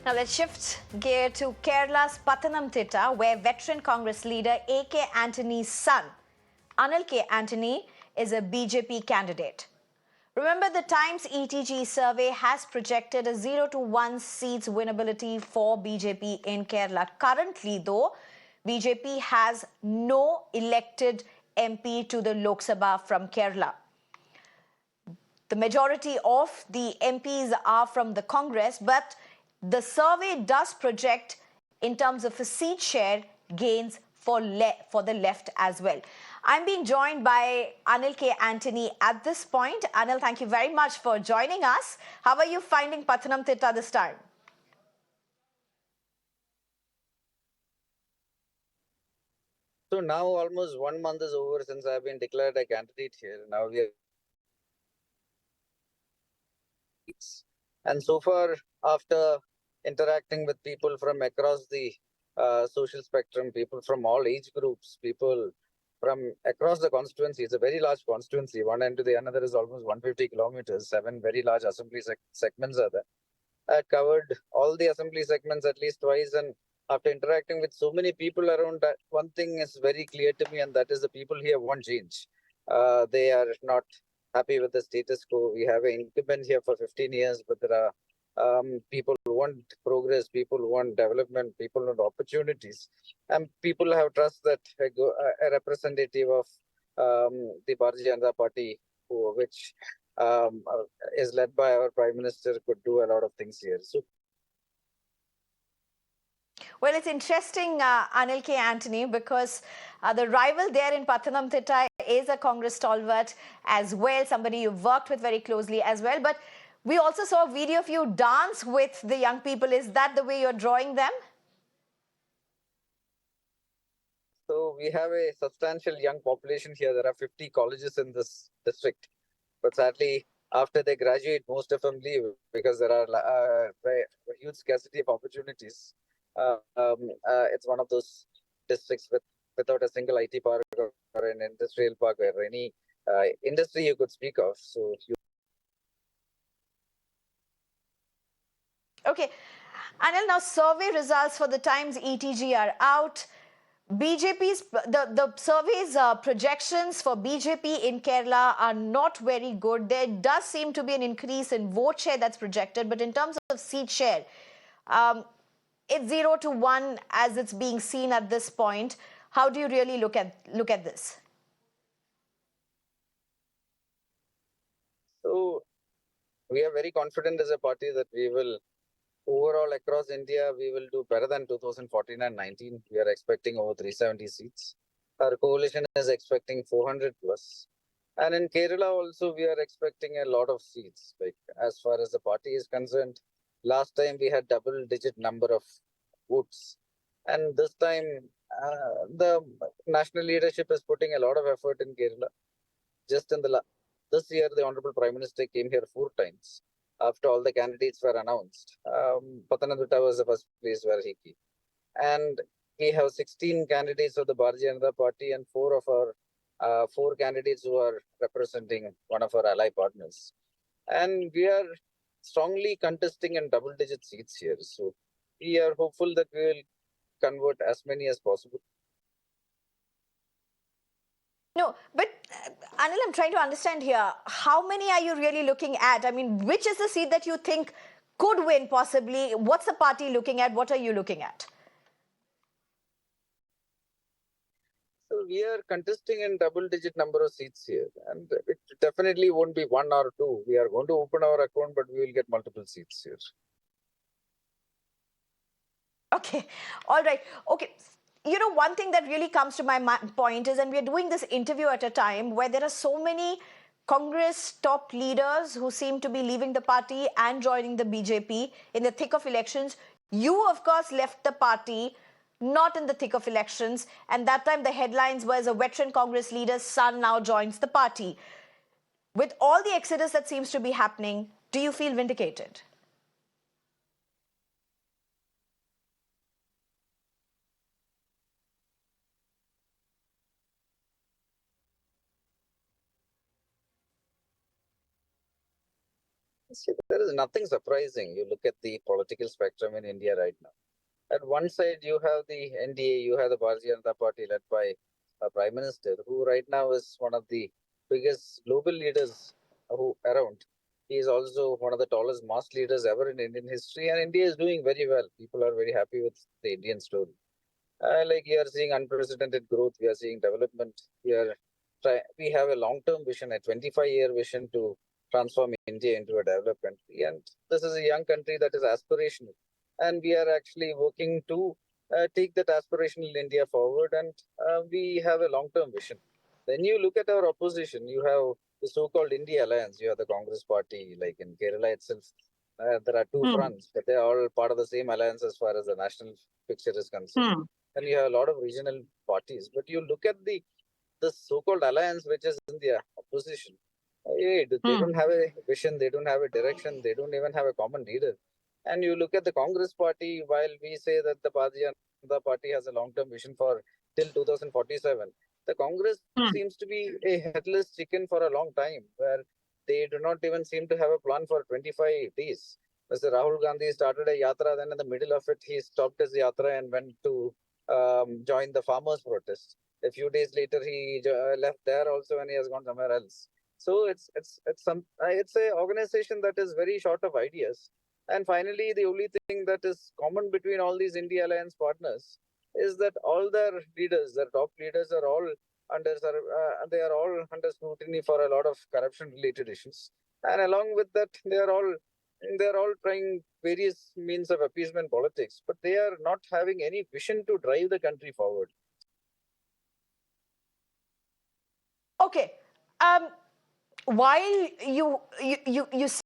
Now let's shift gear to Kerala's Pathanamthitta, where veteran Congress leader A.K. Antony's son, Anil K. Antony, is a BJP candidate. Remember, the Times ETG survey has projected a 0 to 1 seats winnability for BJP in Kerala. Currently, though, BJP has no elected MP to the Lok Sabha from Kerala. The majority of the MPs are from the Congress, but the survey does project, in terms of a seat share, gains for the left as well. I'm being joined by Anil K. Antony at this point. Anil, thank you very much for joining us. How are you finding Pathanamthitta this time? So now almost 1 month is over since I've been declared a candidate here. Now we are. And so far, after interacting with people from across the social spectrum, people from all age groups, people from across the constituency, it's a very large constituency. One end to the another is almost 150 kilometers. 7 very large assembly segments are there. I covered all the assembly segments at least twice, and after interacting with so many people around, that one thing is very clear to me, and that is the people here want change. They are not happy with the status quo. We have an incumbent here for 15 years, but there are people who want progress, people who want development, people who want opportunities, and people have trust that a representative of the Bharatiya Janata Party, which is led by our Prime Minister, could do a lot of things here. So, well, it's interesting, Anil K. Antony, because the rival there in Pathanamthitta is a Congress stalwart as well, somebody you've worked with very closely as well. But we also saw a video of you dance with the young people. Is that the way you're drawing them? So we have a substantial young population here. There are 50 colleges in this district. But sadly, after they graduate, most of them leave because there are a huge scarcity of opportunities. It's one of those districts without a single IT park or an industrial park or any industry you could speak of. So Okay. Anil, now survey results for the Times ETG are out. The survey's projections for BJP in Kerala are not very good. There does seem to be an increase in vote share that's projected, but in terms of seat share, it's 0 to 1 as it's being seen at this point. How do you really look at this? So we are very confident as a party that we will overall across India, we will do better than 2014 and 19. We are expecting over 370 seats. Our coalition is expecting 400 plus. And in Kerala also, we are expecting a lot of seats. Like as far as the party is concerned, last time we had double-digit number of votes. And this time, the national leadership is putting a lot of effort in Kerala. Just in this year, the Honorable Prime Minister came here 4 times after all the candidates were announced. Pathanamthitta was the first place where he came. And we have 16 candidates of the Bharatiya Janata Party and four candidates who are representing one of our ally partners. And we are strongly contesting in double-digit seats here. So we are hopeful that we will convert as many as possible. No, but Anil, I'm trying to understand here. How many are you really looking at? I mean, which is the seat that you think could win possibly? What's the party looking at? What are you looking at? So we are contesting in double-digit number of seats here, and it definitely won't be 1 or 2. We are going to open our account, but we will get multiple seats here. Okay, all right. Okay, you know, one thing that really comes to my point is, and we're doing this interview at a time where there are so many Congress top leaders who seem to be leaving the party and joining the BJP in the thick of elections. You, of course, left the party not in the thick of elections, and that time the headlines was a veteran Congress leader's son now joins the party. With all the exodus that seems to be happening, do you feel vindicated? See, there is nothing surprising. You look at the political spectrum in India right now. At one side, you have the NDA, you have the Bharatiya Janata Party led by a Prime Minister, who right now is one of the biggest global leaders who around. He is also one of the tallest mass leaders ever in Indian history, and India is doing very well. People are very happy with the Indian story. Like we are seeing unprecedented growth, we are seeing development. We have a long-term vision, a 25-year vision to transform India into a developed country. And this is a young country that is aspirational. And we are actually working to take that aspirational India forward. And we have a long-term vision. Then you look at our opposition, you have the so-called India Alliance, you have the Congress Party, like in Kerala itself. There are two Hmm. fronts, but they are all part of the same alliance as far as the national picture is concerned. Hmm. And you have a lot of regional parties. But you look at the so-called alliance which is in the opposition. They don't have a vision, they don't have a direction, they don't even have a common leader. And you look at the Congress Party, while we say that the Bharatiya Janata Party has a long-term vision for till 2047, the Congress Hmm. seems to be a headless chicken for a long time, where they do not even seem to have a plan for 25 days. Mr. Rahul Gandhi started a yatra, then in the middle of it, he stopped his yatra and went to join the farmers' protest. A few days later, he left there also, and he has gone somewhere else. So it's a organization that is very short of ideas. And finally, the only thing that is common between all these India Alliance partners is that all their leaders, their top leaders, are all they are all under scrutiny for a lot of corruption-related issues. And along with that, they're all trying various means of appeasement politics, but they are not having any vision to drive the country forward. Okay. While you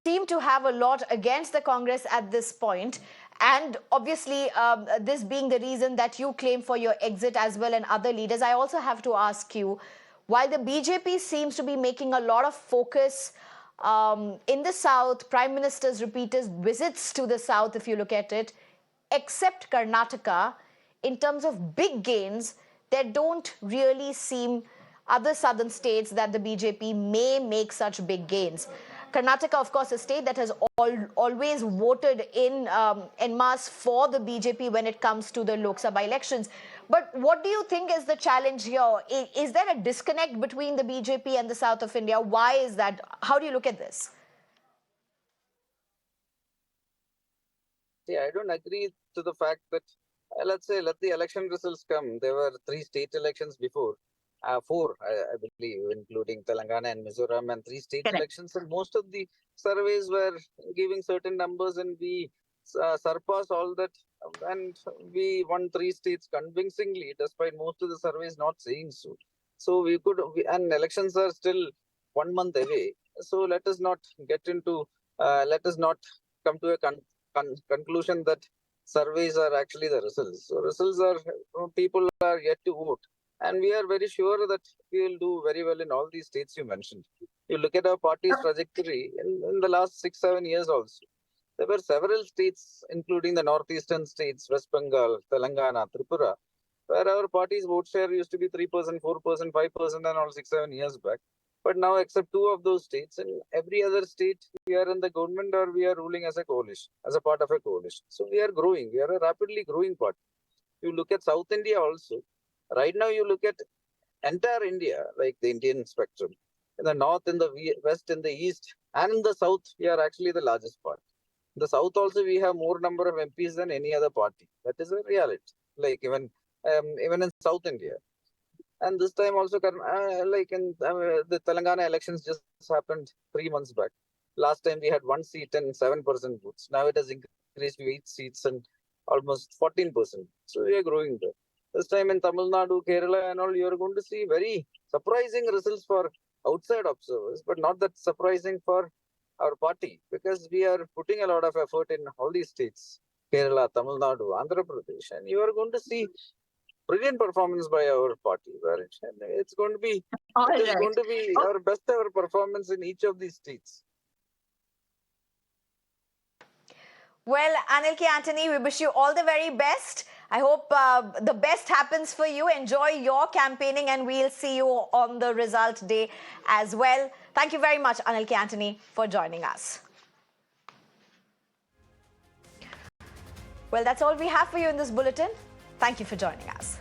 seem to have a lot against the Congress at this point, and obviously this being the reason that you claim for your exit as well and other leaders, I also have to ask you, while the BJP seems to be making a lot of focus in the South, Prime Minister's repeated visits to the South, if you look at it, except Karnataka, in terms of big gains, there don't really seem other southern states that the BJP may make such big gains. Karnataka, of course, a state that has always voted en masse for the BJP when it comes to the Lok Sabha elections. But what do you think is the challenge here? Is there a disconnect between the BJP and the south of India? Why is that? How do you look at this? See, I don't agree to the fact that, let's say, let the election results come. There were 3 state elections before, 4, I believe, including Telangana and Mizoram, and 3 state Correct. elections. And most of the surveys were giving certain numbers, and we surpassed all that. And we won 3 states convincingly, despite most of the surveys not saying so. So and elections are still 1 month away. So let us not let us not come to a conclusion that surveys are actually the results. So results are, people are yet to vote. And we are very sure that we will do very well in all these states you mentioned. You look at our party's trajectory in the last 6-7 years also. There were several states, including the northeastern states, West Bengal, Telangana, Tripura, where our party's vote share used to be 3%, 4%, 5%, and all 6-7 years back. But now, except 2 of those states, in every other state, we are in the government or we are ruling as a coalition, as a part of a coalition. So we are growing. We are a rapidly growing party. You look at South India also. Right now, you look at entire India, like the Indian spectrum. In the north, in the west, in the east, and in the south, we are actually the largest party. In the south also, we have more number of MPs than any other party. That is a reality. Like even in South India. And this time also, like in the Telangana elections just happened 3 months back. Last time we had 1 seat and 7% votes. Now it has increased to 8 seats and almost 14%. So we are growing there. This time in Tamil Nadu, Kerala, and all, you are going to see very surprising results for outside observers, but not that surprising for our party, because we are putting a lot of effort in all these states, Kerala, Tamil Nadu, Andhra Pradesh, and you are going to see brilliant performance by our party, where it's going to be All it is right. going to be our best ever performance in each of these states. Well, Anil Antony, we wish you all the very best. I hope the best happens for you. Enjoy your campaigning, and we'll see you on the result day as well. Thank you very much, Anil Antony, for joining us. Well, that's all we have for you in this bulletin. Thank you for joining us.